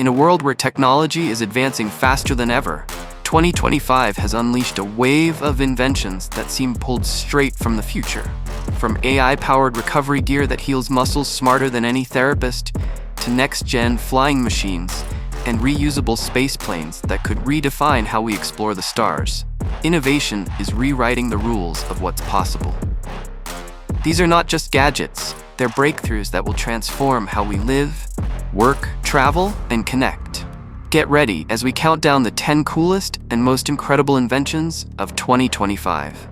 In a world where technology is advancing faster than ever, 2025 has unleashed a wave of inventions that seem pulled straight from the future. From AI-powered recovery gear that heals muscles smarter than any therapist, to next-gen flying machines and reusable space planes that could redefine how we explore the stars. Innovation is rewriting the rules of what's possible. These are not just gadgets, they're breakthroughs that will transform how we live, work, travel, and connect. Get ready as we count down the 10 coolest and most incredible inventions of 2025.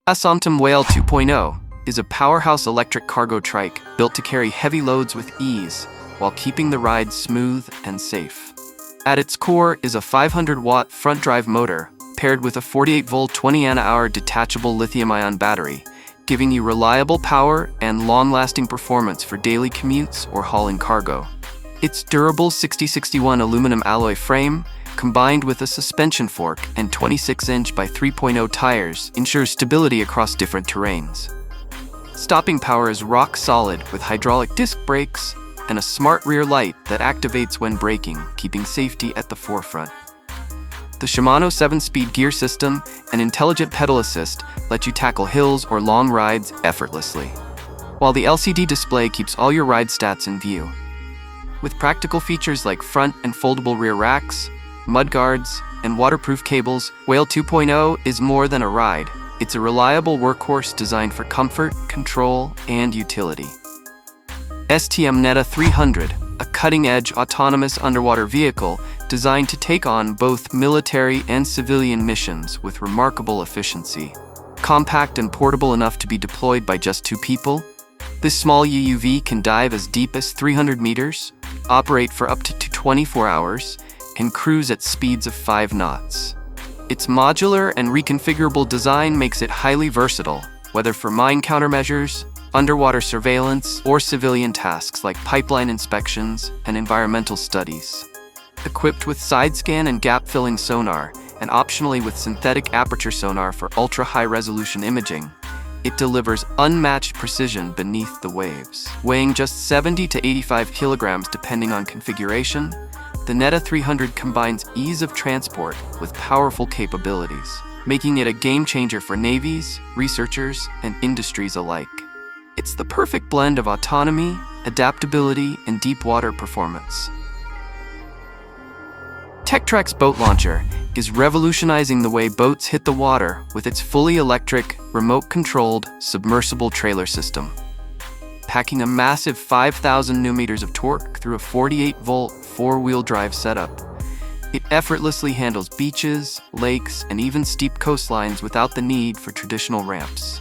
Asum Whale 2.0 is a powerhouse electric cargo trike built to carry heavy loads with ease while keeping the ride smooth and safe. At its core is a 500-watt front-drive motor paired with a 48-volt 20Ah detachable lithium-ion battery, giving you reliable power and long-lasting performance for daily commutes or hauling cargo. Its durable 6061 aluminum alloy frame, combined with a suspension fork and 26-inch by 3.0 tires, ensures stability across different terrains. Stopping power is rock solid with hydraulic disc brakes and a smart rear light that activates when braking, keeping safety at the forefront. The Shimano 7-speed gear system and intelligent pedal assist let you tackle hills or long rides effortlessly, while the LCD display keeps all your ride stats in view. With practical features like front and foldable rear racks, mudguards, and waterproof cables, Whale 2.0 is more than a ride. It's a reliable workhorse designed for comfort, control, and utility. STM Neta 300, a cutting-edge autonomous underwater vehicle designed to take on both military and civilian missions with remarkable efficiency. Compact and portable enough to be deployed by just 2 people, this small UUV can dive as deep as 300 meters, operate for up to 24 hours, and cruise at speeds of 5 knots. Its modular and reconfigurable design makes it highly versatile, whether for mine countermeasures, underwater surveillance, or civilian tasks like pipeline inspections and environmental studies. Equipped with side-scan and gap-filling sonar, and optionally with synthetic aperture sonar for ultra-high-resolution imaging, it delivers unmatched precision beneath the waves. Weighing just 70 to 85 kilograms depending on configuration, the Neta 300 combines ease of transport with powerful capabilities, making it a game-changer for navies, researchers, and industries alike. It's the perfect blend of autonomy, adaptability, and deep-water performance. Techras boat launcher is revolutionizing the way boats hit the water with its fully electric, remote-controlled, submersible trailer system. Packing a massive 5,000 newmeters of torque through a 48-volt four-wheel drive setup, it effortlessly handles beaches, lakes, and even steep coastlines without the need for traditional ramps.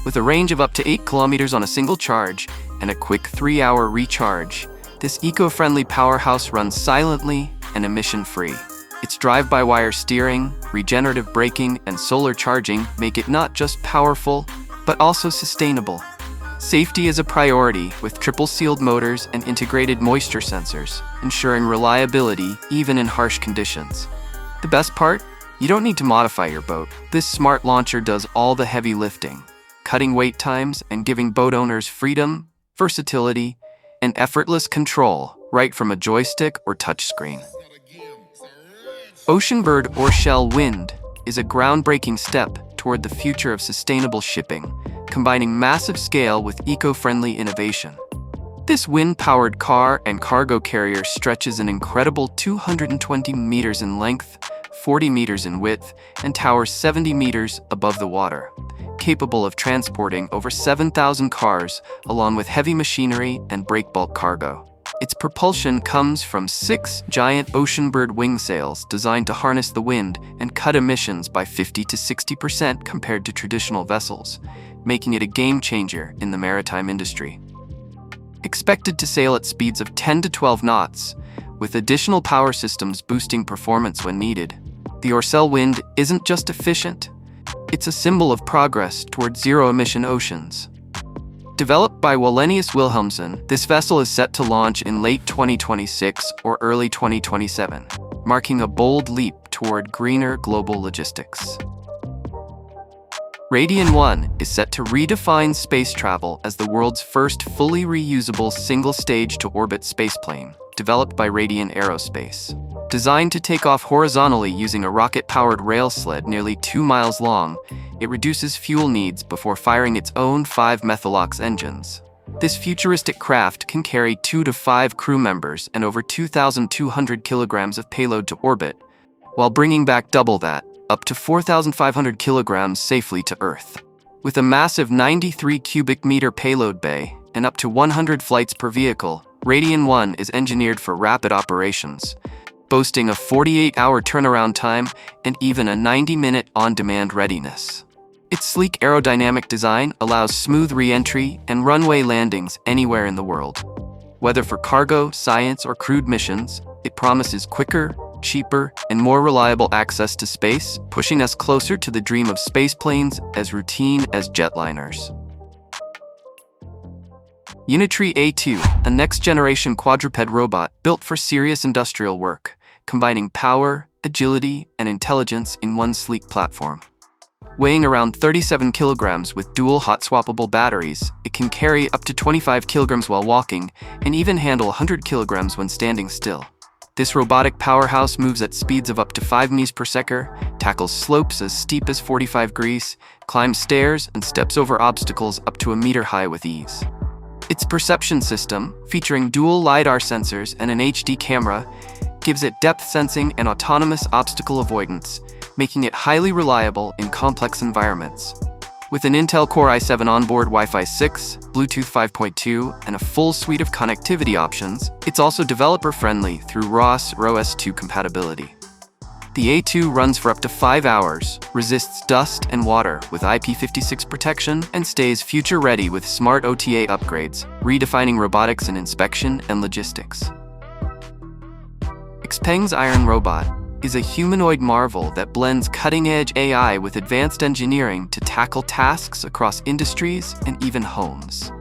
With a range of up to 8 kilometers on a single charge and a quick 3-hour recharge, this eco-friendly powerhouse runs silently and emission-free. Its drive-by-wire steering, regenerative braking, and solar charging make it not just powerful, but also sustainable. Safety is a priority with triple-sealed motors and integrated moisture sensors, ensuring reliability even in harsh conditions. The best part? You don't need to modify your boat. This smart launcher does all the heavy lifting, cutting wait times and giving boat owners freedom, versatility, and effortless control right from a joystick or touchscreen. Oceanbird or Shell Wind is a groundbreaking step toward the future of sustainable shipping, combining massive scale with eco-friendly innovation. This wind-powered car and cargo carrier stretches an incredible 220 meters in length, 40 meters in width, and towers 70 meters above the water, capable of transporting over 7,000 cars along with heavy machinery and breakbulk cargo. Its propulsion comes from 6 giant Oceanbird wing sails designed to harness the wind and cut emissions by 50 to 60% compared to traditional vessels, making it a game-changer in the maritime industry. Expected to sail at speeds of 10 to 12 knots, with additional power systems boosting performance when needed, the Orcel Wind isn't just efficient, it's a symbol of progress toward zero-emission oceans. Developed by Wallenius Wilhelmsen, this vessel is set to launch in late 2026 or early 2027, marking a bold leap toward greener global logistics. Radian 1 is set to redefine space travel as the world's first fully reusable single-stage-to-orbit spaceplane, developed by Radian Aerospace. Designed to take off horizontally using a rocket-powered rail sled nearly 2 miles long, it reduces fuel needs before firing its own 5 Methalox engines. This futuristic craft can carry 2 to 5 crew members and over 2,200 kilograms of payload to orbit, while bringing back double that, up to 4,500 kilograms safely to Earth. With a massive 93 cubic meter payload bay and up to 100 flights per vehicle, Radian 1 is engineered for rapid operations, boasting a 48-hour turnaround time and even a 90-minute on-demand readiness. Its sleek aerodynamic design allows smooth re-entry and runway landings anywhere in the world. Whether for cargo, science, or crewed missions, it promises quicker, cheaper, and more reliable access to space, pushing us closer to the dream of spaceplanes as routine as jetliners. Unitree A2, a next-generation quadruped robot built for serious industrial work, combining power, agility, and intelligence in one sleek platform. Weighing around 37 kilograms with dual hot-swappable batteries, it can carry up to 25 kilograms while walking and even handle 100 kilograms when standing still. This robotic powerhouse moves at speeds of up to 5 ms per second, tackles slopes as steep as 45 degrees, climbs stairs, and steps over obstacles up to a meter high with ease. Its perception system, featuring dual LiDAR sensors and an HD camera, gives it depth sensing and autonomous obstacle avoidance, making it highly reliable in complex environments. With an Intel Core i7 onboard Wi-Fi 6, Bluetooth 5.2, and a full suite of connectivity options, it's also developer-friendly through ROS ROS2 compatibility. The A2 runs for up to 5 hours, resists dust and water with IP56 protection, and stays future-ready with smart OTA upgrades, redefining robotics in inspection and logistics. Xpeng Iron robot is a humanoid marvel that blends cutting-edge AI with advanced engineering to tackle tasks across industries and even homes.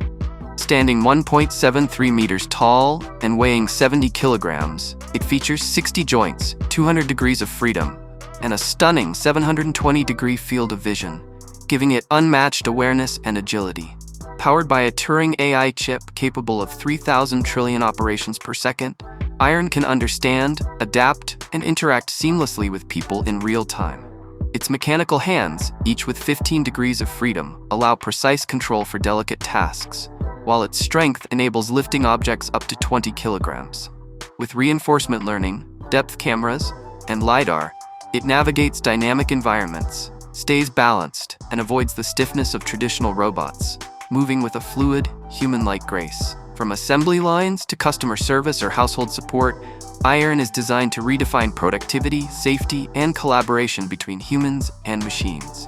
Standing 1.73 meters tall and weighing 70 kilograms, it features 60 joints, 200 degrees of freedom, and a stunning 720-degree field of vision, giving it unmatched awareness and agility. Powered by a Turing AI chip capable of 3,000 trillion operations per second, Iron can understand, adapt, and interact seamlessly with people in real time. Its mechanical hands, each with 15 degrees of freedom, allow precise control for delicate tasks, while its strength enables lifting objects up to 20 kilograms. With reinforcement learning, depth cameras, and LiDAR, it navigates dynamic environments, stays balanced, and avoids the stiffness of traditional robots, moving with a fluid, human-like grace. From assembly lines to customer service or household support, Iron is designed to redefine productivity, safety, and collaboration between humans and machines.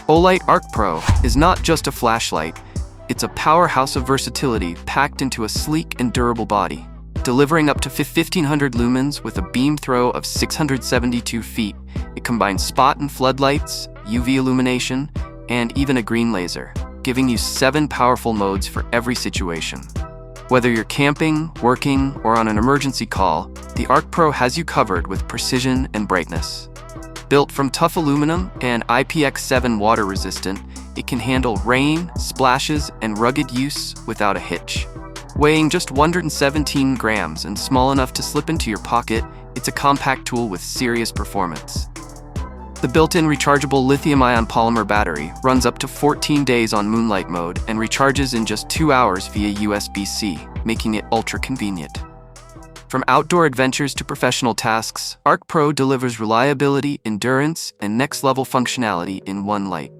Olight Ark Pro is not just a flashlight, it's a powerhouse of versatility packed into a sleek and durable body. Delivering up to 1,500 lumens with a beam throw of 672 feet, it combines spot and floodlights, UV illumination, and even a green laser, giving you 7 powerful modes for every situation. Whether you're camping, working, or on an emergency call, the Ark Pro has you covered with precision and brightness. Built from tough aluminum and IPX7 water resistant, it can handle rain, splashes, and rugged use without a hitch. Weighing just 117 grams and small enough to slip into your pocket, it's a compact tool with serious performance. The built-in rechargeable lithium-ion polymer battery runs up to 14 days on moonlight mode and recharges in just 2 hours via USB-C, making it ultra-convenient. From outdoor adventures to professional tasks, Ark Pro delivers reliability, endurance, and next-level functionality in one light.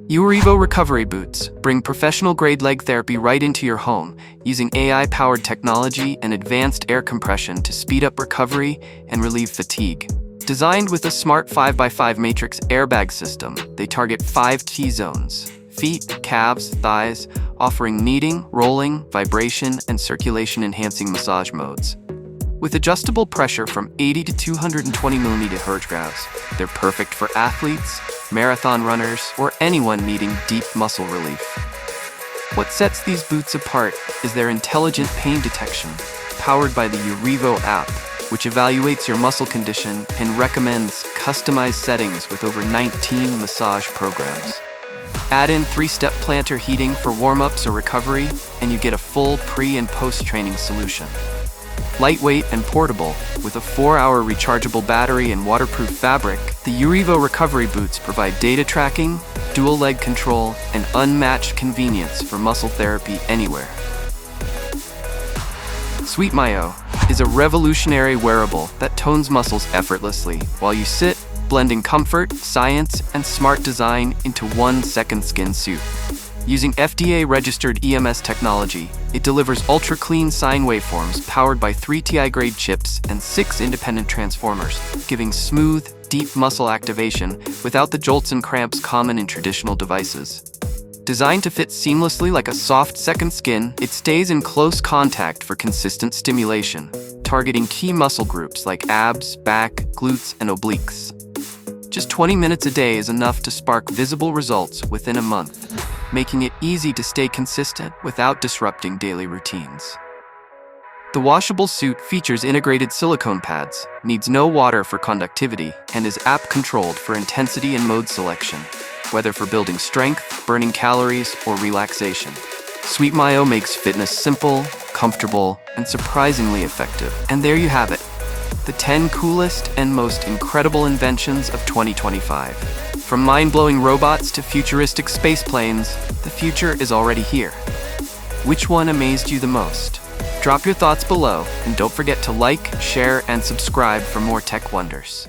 Ureo recovery boots bring professional-grade leg therapy right into your home, using AI-powered technology and advanced air compression to speed up recovery and relieve fatigue. Designed with a smart 5x5 matrix airbag system, they target 5 T-zones: feet, calves, thighs, offering kneading, rolling, vibration, and circulation-enhancing massage modes. With adjustable pressure from 80 to 220 Hz, they're perfect for athletes, marathon runners, or anyone needing deep muscle relief. What sets these boots apart is their intelligent pain detection, powered by the Ureo app, which evaluates your muscle condition and recommends customized settings with over 19 massage programs. Add in 3-step plantar heating for warm-ups or recovery, and you get a full pre- and post-training solution. Lightweight and portable, with a 4-hour rechargeable battery and waterproof fabric, the Ureo recovery boots provide data tracking, dual leg control, and unmatched convenience for muscle therapy anywhere. Sweet Mayo is a revolutionary wearable that tones muscles effortlessly while you sit, blending comfort, science, and smart design into one second skin suit. Using FDA-registered EMS technology, it delivers ultra-clean sine waveforms powered by 3 TI-grade chips and 6 independent transformers, giving smooth, deep muscle activation without the jolts and cramps common in traditional devices. Designed to fit seamlessly like a soft second skin, it stays in close contact for consistent stimulation, targeting key muscle groups like abs, back, glutes, and obliques. Just 20 minutes a day is enough to spark visible results within a month, making it easy to stay consistent without disrupting daily routines. The washable suit features integrated silicone pads, needs no water for conductivity, and is app-controlled for intensity and mode selection, whether for building strength, burning calories, or relaxation. Sweet Mayo makes fitness simple, comfortable, and surprisingly effective. And there you have it, the 10 coolest and most incredible inventions of 2025. From mind-blowing robots to futuristic space planes, the future is already here. Which one amazed you the most? Drop your thoughts below, and don't forget to like, share, and subscribe for more tech wonders.